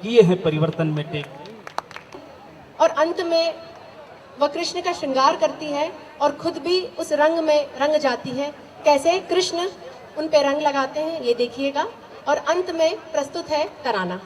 किए हैं परिवर्तन में टेक। और अंत में वह कृष्ण का श्रृंगार करती है और खुद भी उस रंग में रंग जाती है। कैसे कृष्ण उन पे रंग लगाते हैं ये देखिएगा। और अंत में प्रस्तुत है तराना।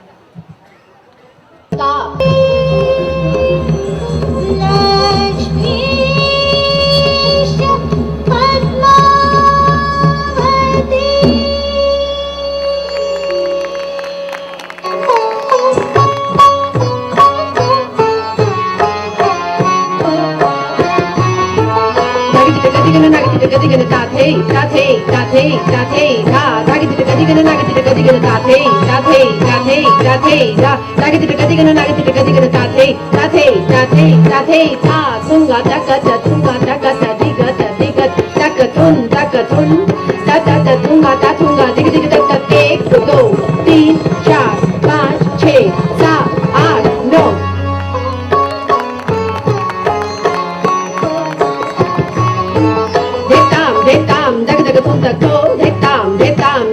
एक दो तीन चार पाँच छः सात आठ नौ। Dektam, dag dag tum tak to. Dektam,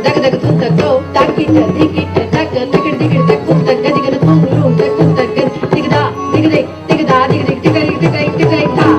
dag dag tum tak to. Takit, dikit, tak, takit, dikit, tak tum tak, dig dig tum tum tak tum tak, dig da, dig dig, dig da, dig dig, dig dig, dig dig, dig dig da.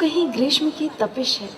कहीं ग्रीष्म की तपिश है।